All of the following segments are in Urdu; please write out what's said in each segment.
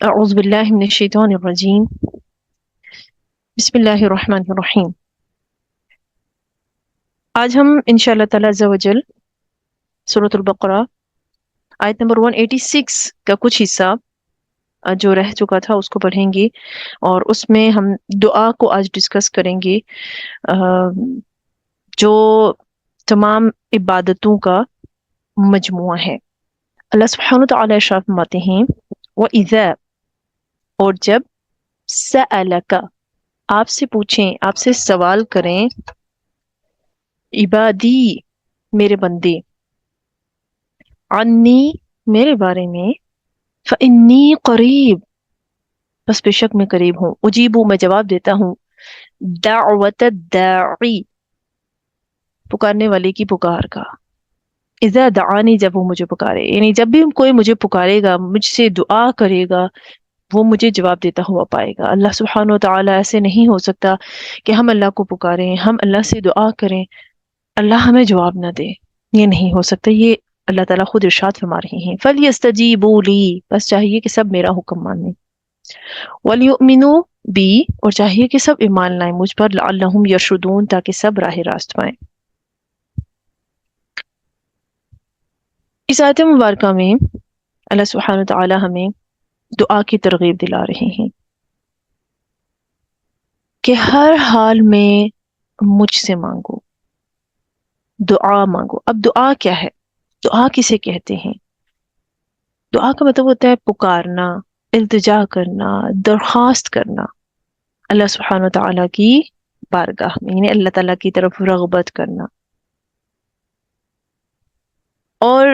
اعوذ باللہ من الشیطان الرجیم بسم اللہ الرحمن الرحیم۔ آج ہم انشاء اللہ تعالی عز و جل سورۃ البقرہ آیت نمبر 186 کا کچھ حصہ جو رہ چکا تھا اس کو پڑھیں گے، اور اس میں ہم دعا کو آج ڈسکس کریں گے، جو تمام عبادتوں کا مجموعہ ہے۔ اللہ سبحانہ وتعالی ارشاد فرماتے ہیں وَإِذَا، اور جب، سألک، آپ سے پوچھیں، آپ سے سوال کریں، عبادی، میرے بندے، عنی، میرے بارے میں، فإنی قریب، بس بے شک میں قریب ہوں، اجیبو، میں جواب دیتا ہوں، دعوت الداعی، پکارنے والے کی پکار کا، اذا دعانی، جب وہ مجھے پکارے، یعنی جب بھی کوئی مجھے پکارے گا، مجھ سے دعا کرے گا، وہ مجھے جواب دیتا ہوا پائے گا۔ اللہ سبحانہ و تعالیٰ، ایسے نہیں ہو سکتا کہ ہم اللہ کو پکاریں، ہم اللہ سے دعا کریں، اللہ ہمیں جواب نہ دے، یہ نہیں ہو سکتا۔ یہ اللہ تعالیٰ خود ارشاد فرما رہے ہیں، فَلْيَسْتَجِيبُوا لِي، بس چاہیے کہ سب میرا حکم مانیں، وَلْيُؤْمِنُوا بِي، اور چاہیے کہ سب ایمان لائیں مجھ پر، لعلہم یرشدون، تاکہ سب راہ راست پائیں۔ اس آیت مبارکہ میں اللہ سبحانہ تعالیٰ ہمیں دعا کی ترغیب دلا رہے ہیں کہ ہر حال میں مجھ سے مانگو، دعا مانگو۔ اب دعا کیا ہے؟ دعا کسے کہتے ہیں؟ دعا کا مطلب ہوتا ہے پکارنا، التجا کرنا، درخواست کرنا اللہ سبحانہ وتعالیٰ کی بارگاہ میں، یعنی اللہ تعالیٰ کی طرف رغبت کرنا۔ اور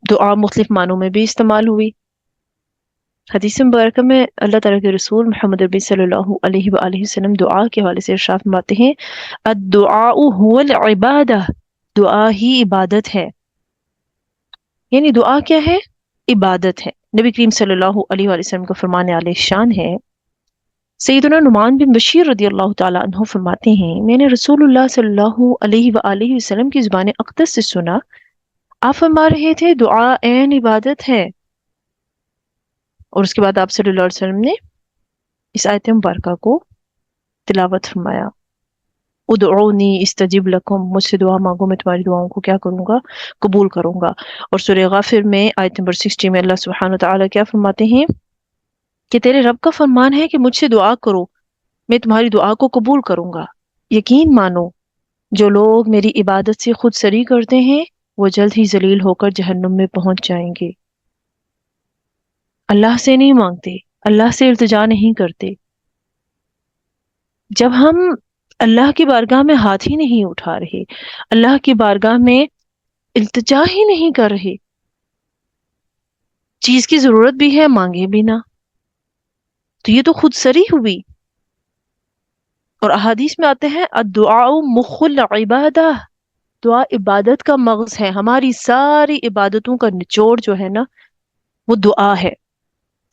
دعا مختلف معنوں میں بھی استعمال ہوئی۔ حدیث مبارکہ میں اللہ تعالیٰ کے رسول محمد عربی صلی اللہ علیہ وآلہ وسلم دعا کے حوالے سے ارشاد فرماتے ہیں، الدعاء هو العبادہ، دعا ہی عبادت ہے۔ یعنی دعا کیا ہے؟ عبادت ہے۔ نبی کریم صلی اللہ علیہ وآلہ وسلم کا فرمان عالی شان ہے۔ سیدنا نعمان بن بشیر رضی اللہ تعالی عنہ فرماتے ہیں، میں نے رسول اللہ صلی اللہ علیہ وآلہ وسلم کی زبان اقدس سے سنا، آپ فرما رہے تھے دعا عین عبادت ہے۔ اور اس کے بعد آپ صلی اللہ علیہ وسلم نے اس آیت مبارکہ کو تلاوت فرمایا، ادعونی استجب لکم، مجھ سے دعا مانگو، میں تمہاری دعاؤں کو کیا کروں گا؟ قبول کروں گا۔ اور سورہ غافر میں آیت نمبر 60 میں اللہ سبحانہ وتعالی کیا فرماتے ہیں کہ تیرے رب کا فرمان ہے کہ مجھ سے دعا کرو، میں تمہاری دعا کو قبول کروں گا۔ یقین مانو، جو لوگ میری عبادت سے خود سری کرتے ہیں وہ جلد ہی ذلیل ہو کر جہنم میں پہنچ جائیں گے۔ اللہ سے نہیں مانگتے، اللہ سے التجا نہیں کرتے۔ جب ہم اللہ کی بارگاہ میں ہاتھ ہی نہیں اٹھا رہے، اللہ کی بارگاہ میں التجا ہی نہیں کر رہے، چیز کی ضرورت بھی ہے مانگے بھی نہ، تو یہ تو خود سری ہوئی۔ اور احادیث میں آتے ہیں الدعاء مخ العبادہ، دعا عبادت کا مغز ہے، ہماری ساری عبادتوں کا نچوڑ جو ہے نا وہ دعا ہے۔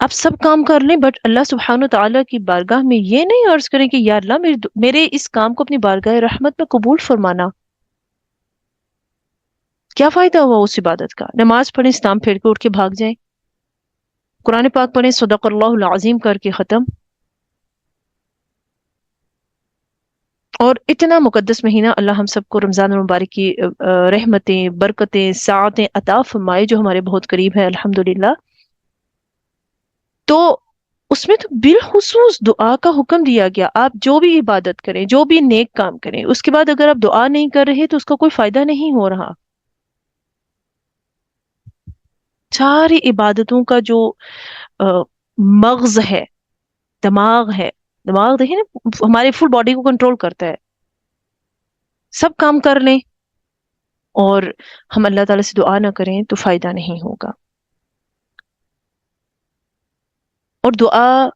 آپ سب کام کر لیں بٹ اللہ سبحانہ تعالیٰ کی بارگاہ میں یہ نہیں عرض کریں کہ یا اللہ میرے اس کام کو اپنی بارگاہ رحمت میں قبول فرمانا، کیا فائدہ ہوا اس عبادت کا؟ نماز پڑھیں، اسلام پھیر کے اٹھ کے بھاگ جائیں، قرآن پاک پڑھیں، صدق اللہ العظیم کر کے ختم۔ اور اتنا مقدس مہینہ اللہ ہم سب کو رمضان المبارک کی رحمتیں، برکتیں، سعادتیں عطا فرمائے، جو ہمارے بہت قریب ہے الحمدللہ۔ تو اس میں تو بالخصوص دعا کا حکم دیا گیا، آپ جو بھی عبادت کریں، جو بھی نیک کام کریں، اس کے بعد اگر آپ دعا نہیں کر رہے تو اس کا کوئی فائدہ نہیں ہو رہا۔ ساری عبادتوں کا جو مغز ہے، دماغ ہے، دماغ دیکھیں نا ہمارے فل باڈی کو کنٹرول کرتا ہے، سب کام کر لیں اور ہم اللہ تعالیٰ سے دعا نہ کریں تو فائدہ نہیں ہوگا۔ اور دعا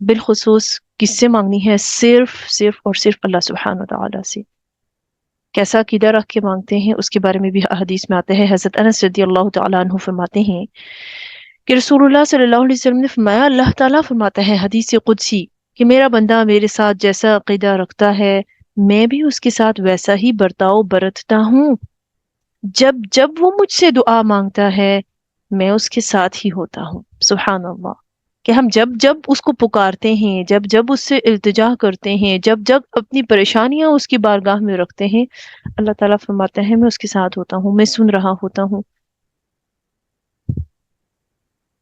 بالخصوص کس سے مانگنی ہے؟ صرف اور صرف اللہ سبحانہ تعالیٰ سے۔ کیسا عقیدہ رکھ کے مانگتے ہیں اس کے بارے میں بھی حدیث میں آتا ہے۔ حضرت انس رضی اللہ تعالیٰ عنہ فرماتے ہیں کہ رسول اللہ صلی اللہ علیہ وسلم نے فرمایا، اللہ تعالیٰ فرماتا ہے حدیث قدسی کہ میرا بندہ میرے ساتھ جیسا عقیدہ رکھتا ہے میں بھی اس کے ساتھ ویسا ہی برتاؤ برتتا ہوں۔ جب جب وہ مجھ سے دعا مانگتا ہے میں اس کے ساتھ ہی ہوتا ہوں. سبحان اللہ. کہ ہم جب جب اس کو پکارتے ہیں، جب جب اس سے التجا کرتے ہیں، جب جب اپنی پریشانیاں اس کی بارگاہ میں رکھتے ہیں، اللہ تعالیٰ فرماتا ہے میں اس کے ساتھ ہوتا ہوں، میں سن رہا ہوتا ہوں.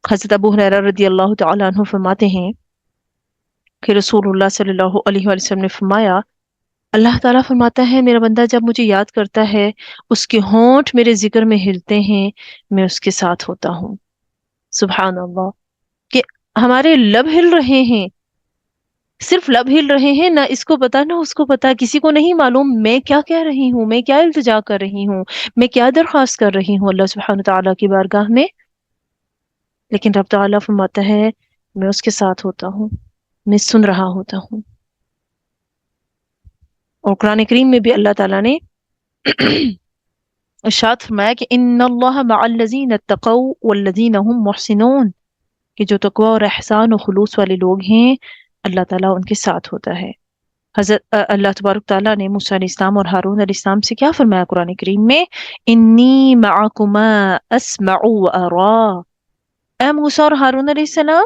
حضرت ابو ہریرہ رضی اللہ تعالیٰ عنہ فرماتے ہیں کہ رسول اللہ صلی اللہ علیہ وآلہ وسلم نے فرمایا، اللہ تعالیٰ فرماتا ہے میرا بندہ جب مجھے یاد کرتا ہے، اس کے ہونٹ میرے ذکر میں ہلتے ہیں، میں اس کے ساتھ ہوتا ہوں. سبحان اللہ. کہ ہمارے لب ہل رہے ہیں، صرف لب ہل رہے ہیں، نہ اس کو پتا نہ اس کو پتا، کسی کو نہیں معلوم میں کیا کہہ رہی ہوں، میں کیا التجا کر رہی ہوں، میں کیا درخواست کر رہی ہوں اللہ سبحانہ تعالیٰ کی بارگاہ میں. لیکن رب تعالیٰ فرماتا ہے میں اس کے ساتھ ہوتا ہوں، میں سن رہا ہوتا ہوں. اور قرآن کریم میں بھی اللہ تعالیٰ نے ارشاد فرمایا کہ ان اللہ مع الذین اتقوا والذین هم محسنون، کہ جو تقوی اور احسان و خلوص والے لوگ ہیں اللہ تعالیٰ ان کے ساتھ ہوتا ہے. حضرت اللہ تبارک تعالیٰ نے موسیٰ علیہ السلام اور ہارون علیہ السلام سے کیا فرمایا قرآن کریم میں؟ انی معکما اسمع و ارا. اے موسیٰ اور ہارون علیہ السلام،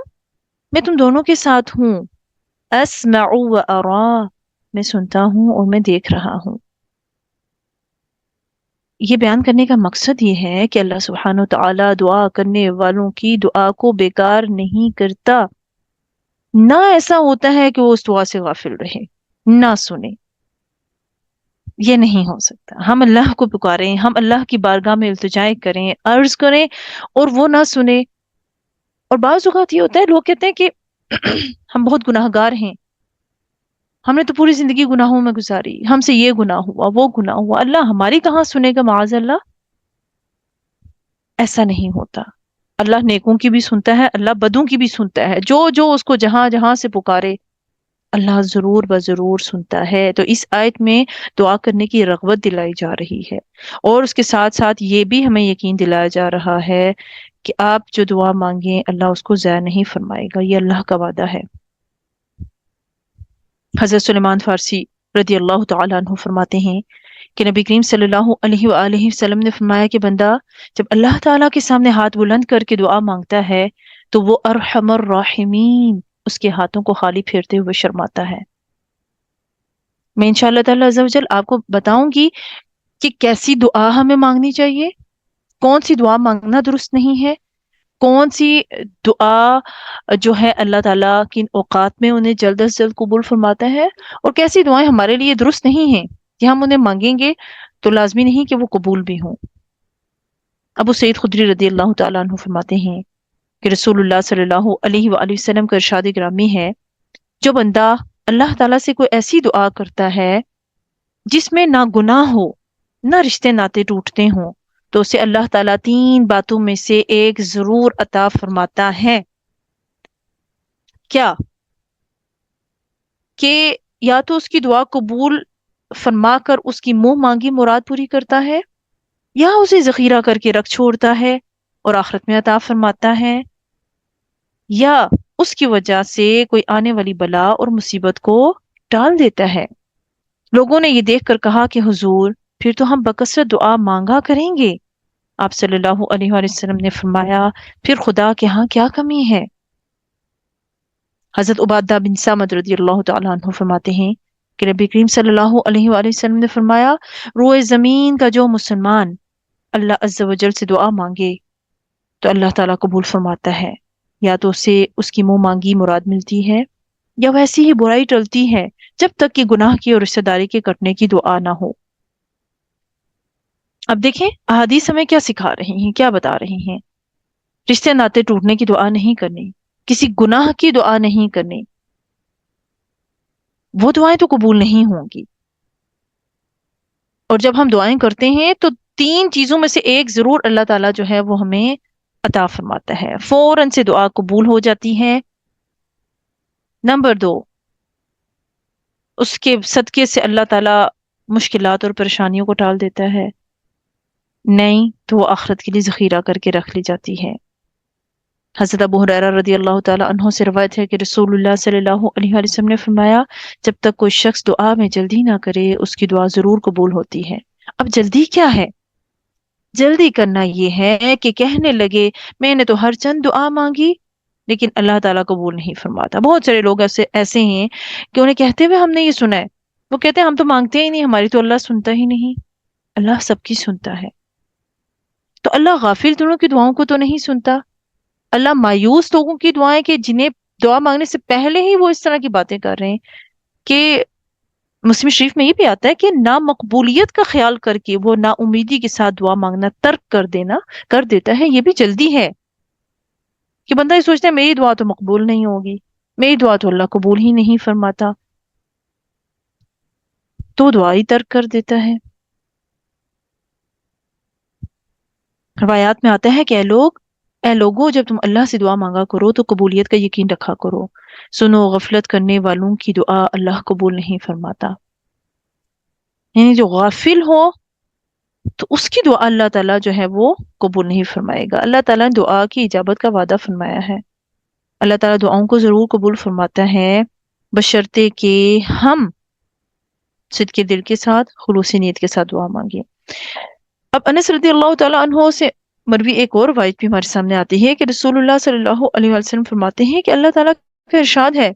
میں تم دونوں کے ساتھ ہوں. اسمع و ارا، میں سنتا ہوں اور میں دیکھ رہا ہوں. یہ بیان کرنے کا مقصد یہ ہے کہ اللہ سبحانہ وتعالی دعا کرنے والوں کی دعا کو بیکار نہیں کرتا. نہ ایسا ہوتا ہے کہ وہ اس دعا سے غافل رہے، نہ سنے. یہ نہیں ہو سکتا. ہم اللہ کو پکاریں، ہم اللہ کی بارگاہ میں التجائے کریں، عرض کریں، اور وہ نہ سنے. اور بعض اوقات یہ ہوتا ہے لوگ کہتے ہیں کہ ہم بہت گناہ گار ہیں، ہم نے تو پوری زندگی گناہوں میں گزاری، ہم سے یہ گناہ ہوا، وہ گناہ ہوا، اللہ ہماری کہاں سنے گا معاذ اللہ. ایسا نہیں ہوتا. اللہ نیکوں کی بھی سنتا ہے، اللہ بدوں کی بھی سنتا ہے. جو جو اس کو جہاں جہاں سے پکارے اللہ ضرور بضرور سنتا ہے. تو اس آیت میں دعا کرنے کی رغبت دلائی جا رہی ہے، اور اس کے ساتھ ساتھ یہ بھی ہمیں یقین دلایا جا رہا ہے کہ آپ جو دعا مانگیں اللہ اس کو ضائع نہیں فرمائے گا. یہ اللہ کا وعدہ ہے. حضرت سلیمان فارسی رضی اللہ تعالیٰ عنہ فرماتے ہیں کہ نبی کریم صلی اللہ علیہ وآلہ وسلم نے فرمایا کہ بندہ جب اللہ تعالیٰ کے سامنے ہاتھ بلند کر کے دعا مانگتا ہے تو وہ ارحم الراحمین اس کے ہاتھوں کو خالی پھیرتے ہوئے شرماتا ہے. میں انشاءاللہ تعالیٰ عز و جل آپ کو بتاؤں گی کہ کیسی دعا ہمیں مانگنی چاہیے، کون سی دعا مانگنا درست نہیں ہے، کون سی دعا جو ہے اللہ تعالیٰ کن اوقات میں انہیں جلد از جلد قبول فرماتا ہے، اور کیسی دعائیں ہمارے لیے درست نہیں ہیں کہ ہم انہیں مانگیں گے تو لازمی نہیں کہ وہ قبول بھی ہوں. ابو سعید خدری رضی اللہ تعالیٰ عنہ فرماتے ہیں کہ رسول اللہ صلی اللہ علیہ وآلہ وسلم کا ارشاد گرامی ہے، جو بندہ اللہ تعالیٰ سے کوئی ایسی دعا کرتا ہے جس میں نہ گناہ ہو نہ رشتے ناطے ٹوٹتے ہوں، تو اسے اللہ تعالیٰ 3 باتوں میں سے ایک ضرور عطا فرماتا ہے. کیا؟ کہ یا تو اس کی دعا قبول فرما کر اس کی منہ مانگی مراد پوری کرتا ہے، یا اسے ذخیرہ کر کے رکھ چھوڑتا ہے اور آخرت میں عطا فرماتا ہے، یا اس کی وجہ سے کوئی آنے والی بلا اور مصیبت کو ٹال دیتا ہے. لوگوں نے یہ دیکھ کر کہا کہ حضور پھر تو ہم بکثرت دعا مانگا کریں گے. آپ صلی اللہ علیہ وآلہ وسلم نے فرمایا پھر خدا کے ہاں کیا کمی ہے. حضرت عبادہ بن صامت رضی اللہ تعالیٰ عنہ فرماتے ہیں کہ نبی کریم صلی اللہ علیہ وآلہ وسلم نے فرمایا روئے زمین کا جو مسلمان اللہ عز و جل سے دعا مانگے تو اللہ تعالیٰ قبول فرماتا ہے، یا تو اسے اس کی منہ مانگی مراد ملتی ہے، یا ویسی ہی برائی ٹلتی ہے جب تک کہ گناہ کی اور رشتہ داری کے کٹنے کی دعا نہ ہو. اب دیکھیں احادیث ہمیں کیا سکھا رہی ہیں، کیا بتا رہی ہیں؟ رشتے ناطے ٹوٹنے کی دعا نہیں کرنی، کسی گناہ کی دعا نہیں کرنی، وہ دعائیں تو قبول نہیں ہوں گی. اور جب ہم دعائیں کرتے ہیں تو 3 چیزوں میں سے ایک ضرور اللہ تعالیٰ جو ہے وہ ہمیں عطا فرماتا ہے، فوراً سے دعا قبول ہو جاتی ہے. نمبر 2، اس کے صدقے سے اللہ تعالیٰ مشکلات اور پریشانیوں کو ٹال دیتا ہے، نہیں تو وہ آخرت کے لیے ذخیرہ کر کے رکھ لی جاتی ہے. حضرت ابو ہریرہ رضی اللہ تعالیٰ عنہ سے روایت ہے کہ رسول اللہ صلی اللہ علیہ وآلہ وسلم نے فرمایا جب تک کوئی شخص دعا میں جلدی نہ کرے اس کی دعا ضرور قبول ہوتی ہے. اب جلدی کیا ہے؟ جلدی کرنا یہ ہے کہ کہنے لگے میں نے تو ہر چند دعا مانگی لیکن اللہ تعالیٰ قبول نہیں فرماتا. بہت سارے لوگ ایسے ایسے ہیں کہ انہیں کہتے ہوئے ہم نے یہ سنا ہے، وہ کہتے ہیں ہم تو مانگتے ہی نہیں، ہماری تو اللہ سنتا ہی نہیں. اللہ سب کی سنتا ہے. تو اللہ غافل دلوں کی دعاؤں کو تو نہیں سنتا. اللہ مایوس لوگوں کی دعائیں کہ جنہیں دعا مانگنے سے پہلے ہی وہ اس طرح کی باتیں کر رہے ہیں کہ مسلم شریف میں یہ بھی آتا ہے کہ نامقبولیت کا خیال کر کے وہ نا امیدی کے ساتھ دعا مانگنا ترک کر دیتا ہے. یہ بھی جلدی ہے کہ بندہ یہ سوچتا ہے میری دعا تو مقبول نہیں ہوگی، میری دعا تو اللہ قبول ہی نہیں فرماتا، تو دعا ہی ترک کر دیتا ہے. روایات میں آتا ہے کہ اے لوگو جب تم اللہ سے دعا مانگا کرو تو قبولیت کا یقین رکھا کرو. سنو غفلت کرنے والوں کی دعا اللہ قبول نہیں فرماتا. یعنی جو غافل ہو تو اس کی دعا اللہ تعالیٰ جو ہے وہ قبول نہیں فرمائے گا. اللہ تعالیٰ نے دعا کی اجابت کا وعدہ فرمایا ہے. اللہ تعالیٰ دعاؤں کو ضرور قبول فرماتا ہے بشرطے کہ ہم صدق دل کے ساتھ خلوص نیت کے ساتھ دعا مانگیں. اب انس رضی اللہ تعالیٰ عنہ سے مروی ایک اور روایت بھی ہمارے سامنے آتی ہے کہ رسول اللہ صلی اللہ علیہ وسلم فرماتے ہیں کہ اللہ تعالیٰ کا ارشاد ہے،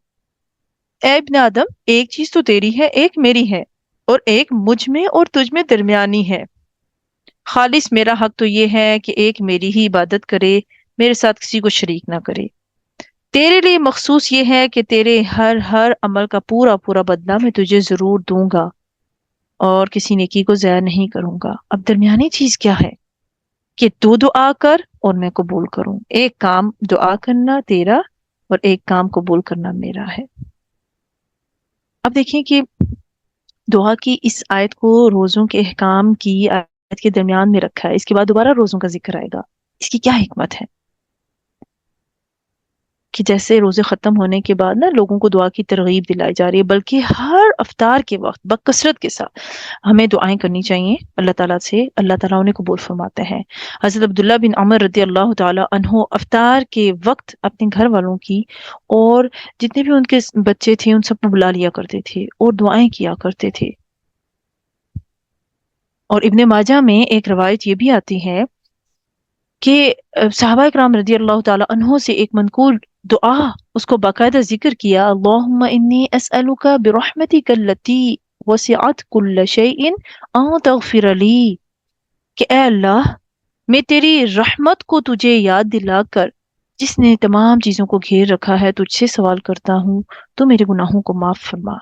اے ابن آدم ایک چیز تو تیری ہے، ایک میری ہے، اور ایک مجھ میں اور تجھ میں درمیانی ہے. خالص میرا حق تو یہ ہے کہ ایک میری ہی عبادت کرے، میرے ساتھ کسی کو شریک نہ کرے. تیرے لیے مخصوص یہ ہے کہ تیرے ہر عمل کا پورا پورا بدلہ میں تجھے ضرور دوں گا اور کسی نیکی کو ضائع نہیں کروں گا. اب درمیانی چیز کیا ہے کہ تو دعا کر اور میں قبول کروں. ایک کام دعا کرنا تیرا اور ایک کام قبول کرنا میرا ہے. اب دیکھیں کہ دعا کی اس آیت کو روزوں کے احکام کی آیت کے درمیان میں رکھا ہے. اس کے بعد دوبارہ روزوں کا ذکر آئے گا. اس کی کیا حکمت ہے کہ جیسے روزے ختم ہونے کے بعد نا لوگوں کو دعا کی ترغیب دلائی جا رہی ہے، بلکہ ہر افطار کے وقت بکثرت کے ساتھ ہمیں دعائیں کرنی چاہیے اللہ تعالیٰ سے. اللہ تعالیٰ انہیں قبول فرماتا ہے. حضرت عبداللہ بن عمر رضی اللہ تعالیٰ عنہ افطار کے وقت اپنے گھر والوں کی اور جتنے بھی ان کے بچے تھے ان سب کو بلا لیا کرتے تھے اور دعائیں کیا کرتے تھے. اور ابن ماجہ میں ایک روایت یہ بھی آتی ہے کہ صحابہ اکرام رضی اللہ تعالیٰ عنہ سے ایک منقول دعا اس کو باقاعدہ ذکر کیا، اللہم انی اسألک برحمتک التی وسعت کل شیء ان تغفر لی، کہ اے اللہ میں تیری رحمت کو تجھے یاد دلا کر جس نے تمام چیزوں کو گھیر رکھا ہے تجھ سے سوال کرتا ہوں تو میرے گناہوں کو معاف فرما.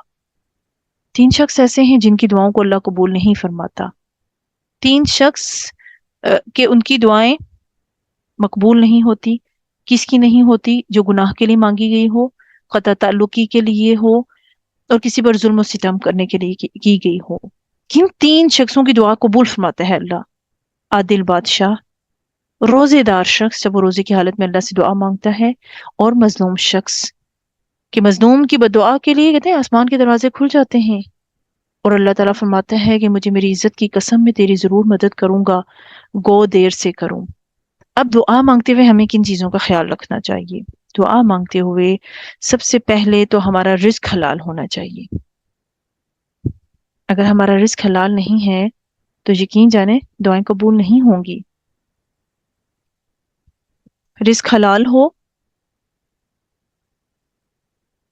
3 شخص ایسے ہیں جن کی دعاؤں کو اللہ قبول نہیں فرماتا. 3 شخص کہ ان کی دعائیں مقبول نہیں ہوتی. کس کی نہیں ہوتی؟ جو گناہ کے لیے مانگی گئی ہو، قطع تعلقی کے لیے ہو، اور کسی پر ظلم و ستم کرنے کے لیے کی گئی ہو. کن 3 شخصوں کی دعا قبول فرماتا ہے اللہ؟ عادل بادشاہ، روزے دار شخص جب وہ روزے کی حالت میں اللہ سے دعا مانگتا ہے، اور مظلوم شخص کہ مظلوم کی بدعا کے لیے کہتے ہیں آسمان کے دروازے کھل جاتے ہیں اور اللہ تعالیٰ فرماتا ہے کہ مجھے میری عزت کی قسم میں تیری ضرور مدد کروں گا، گو دیر سے کروں. اب دعا مانگتے ہوئے ہمیں کن چیزوں کا خیال رکھنا چاہیے؟ دعا مانگتے ہوئے سب سے پہلے تو ہمارا رزق حلال ہونا چاہیے. اگر ہمارا رزق حلال نہیں ہے تو یقین جانیں دعائیں قبول نہیں ہوں گی. رزق حلال ہو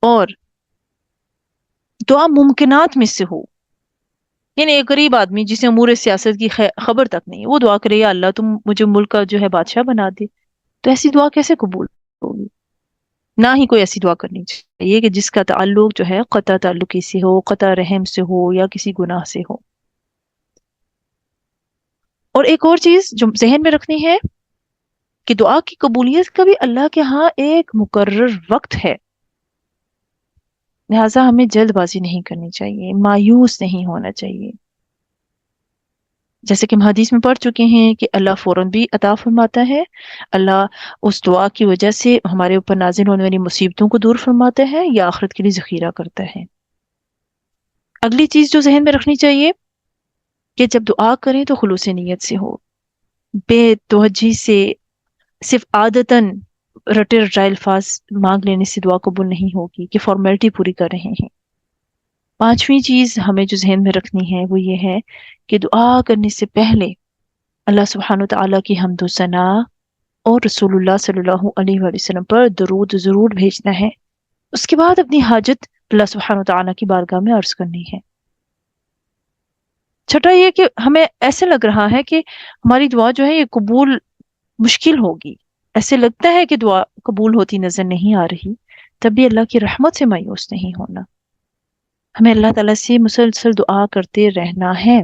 اور دعا ممکنات میں سے ہو. یعنی ایک غریب آدمی جسے امور سیاست کی خبر تک نہیں، وہ دعا کرے یا اللہ تم مجھے ملک کا جو ہے بادشاہ بنا دے، تو ایسی دعا کیسے قبول ہوگی؟ نہ ہی کوئی ایسی دعا کرنی چاہیے کہ جس کا تعلق جو ہے قطع تعلقی سے ہو، قطع رحم سے ہو، یا کسی گناہ سے ہو. اور ایک اور چیز جو ذہن میں رکھنی ہے کہ دعا کی قبولیت کا بھی اللہ کے ہاں ایک مقرر وقت ہے. لہٰذا ہمیں جلد بازی نہیں کرنی چاہیے، مایوس نہیں ہونا چاہیے. جیسے کہ ہم حدیث میں پڑھ چکے ہیں کہ اللہ فوراً بھی عطا فرماتا ہے. اللہ اس دعا کی وجہ سے ہمارے اوپر نازل ہونے والی مصیبتوں کو دور فرماتا ہے یا آخرت کے لیے ذخیرہ کرتا ہے. اگلی چیز جو ذہن میں رکھنی چاہیے کہ جب دعا کریں تو خلوص نیت سے ہو، بے توجہی سے صرف عادتاً رٹے رٹائے الفاظ مانگ لینے سے دعا قبول نہیں ہوگی کہ فارمیلٹی پوری کر رہے ہیں. 5ویں چیز ہمیں جو ذہن میں رکھنی ہے وہ یہ ہے کہ دعا کرنے سے پہلے اللہ سبحانہ وتعالیٰ کی حمد و ثنا اور رسول اللہ صلی اللہ علیہ وآلہ وسلم پر درود ضرور بھیجنا ہے. اس کے بعد اپنی حاجت اللہ سبحانہ وتعالیٰ کی بارگاہ میں عرض کرنی ہے. چھٹا یہ کہ ہمیں ایسے لگ رہا ہے کہ ہماری دعا جو ہے یہ قبول مشکل ہوگی، ایسے لگتا ہے کہ دعا قبول ہوتی نظر نہیں آ رہی، تب بھی اللہ کی رحمت سے مایوس نہیں ہونا. ہمیں اللہ تعالیٰ سے مسلسل دعا کرتے رہنا ہے.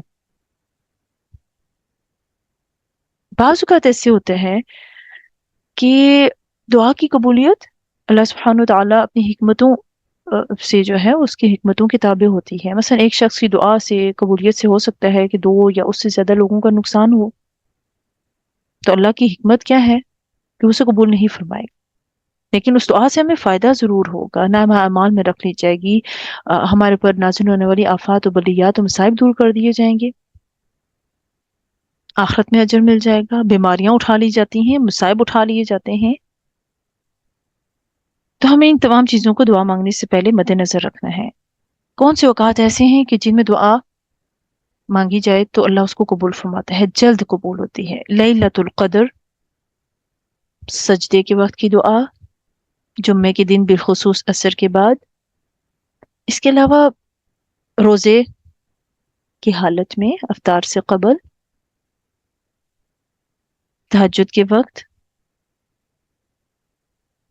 بعض اوقات ایسے ہوتے ہیں کہ دعا کی قبولیت اللہ سبحانہ وتعالیٰ اپنی حکمتوں سے جو ہے اس کی حکمتوں کے تابع ہوتی ہے. مثلا ایک شخص کی دعا سے قبولیت سے ہو سکتا ہے کہ 2 یا اس سے زیادہ لوگوں کا نقصان ہو، تو اللہ کی حکمت کیا ہے کہ اسے قبول نہیں فرمائے. لیکن اس دعا سے ہمیں فائدہ ضرور ہوگا، نام اعمال میں رکھ لی جائے گی، ہمارے پر نازل ہونے والی آفات و بلیات و مصائب دور کر دیے جائیں گے، آخرت میں اجر مل جائے گا، بیماریاں اٹھا لی جاتی ہیں، مصائب اٹھا لیے جاتے ہیں. تو ہمیں ان تمام چیزوں کو دعا مانگنے سے پہلے مد نظر رکھنا ہے. کون سے اوقات ایسے ہیں کہ جن میں دعا مانگی جائے تو اللہ اس کو قبول فرماتا ہے، جلد قبول ہوتی ہے. لیلۃ القدر، سجدے کے وقت کی دعا، جمعے کے دن بالخصوص عصر کے بعد. اس کے علاوہ روزے کی حالت میں افطار سے قبل، تہجد کے وقت،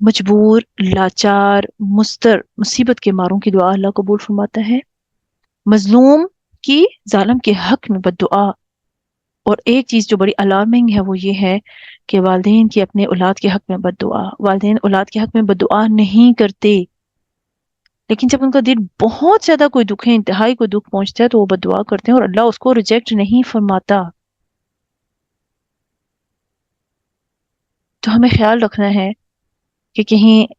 مجبور، لاچار، مستر، مصیبت کے ماروں کی دعا اللہ قبول فرماتا ہے. مظلوم کی ظالم کے حق میں بد دعا. اور ایک چیز جو بڑی الارمنگ ہے وہ یہ ہے کہ والدین کی اپنے اولاد کے حق میں بد دعا. والدین اولاد کے حق میں بد دعا نہیں کرتے، لیکن جب ان کا دل بہت زیادہ کوئی دکھ ہے، انتہائی کوئی دکھ پہنچتا ہے تو وہ بد دعا کرتے ہیں اور اللہ اس کو ریجیکٹ نہیں فرماتا. تو ہمیں خیال رکھنا ہے کہ کہیں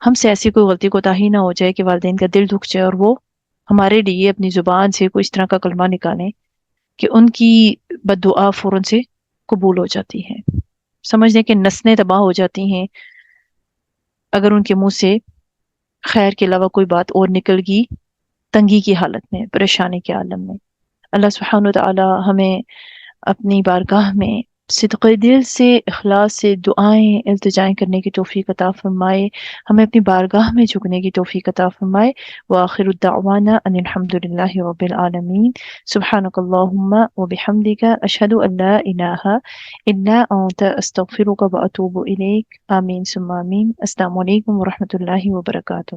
ہم سے ایسی کوئی غلطی کوتاہی نہ ہو جائے کہ والدین کا دل دکھ جائے اور وہ ہمارے لیے اپنی زبان سے کوئی اس طرح کا کلمہ نکالیں کہ ان کی بد دعا فوراً سے قبول ہو جاتی ہے. سمجھ لیں کہ نسلیں تباہ ہو جاتی ہیں اگر ان کے منہ سے خیر کے علاوہ کوئی بات اور نکل گئی تنگی کی حالت میں، پریشانی کے عالم میں. اللہ سبحانہ وتعالی ہمیں اپنی بارگاہ میں صدق دل سے، اخلاص سے دعائیں التجائیں کرنے کی توفیق عطا فرمائے، ہمیں اپنی بارگاہ میں جھکنے کی توفیق عطا فرمائے. وآخر الدعوانا ان الحمد للہ رب العالمین. سبحانک اللہم وبحمدک، اشہد ان لا الہ الا انت، استغفرک واتوب الیک. آمین ثم آمین. السلام علیکم ورحمۃ اللہ وبرکاتہ.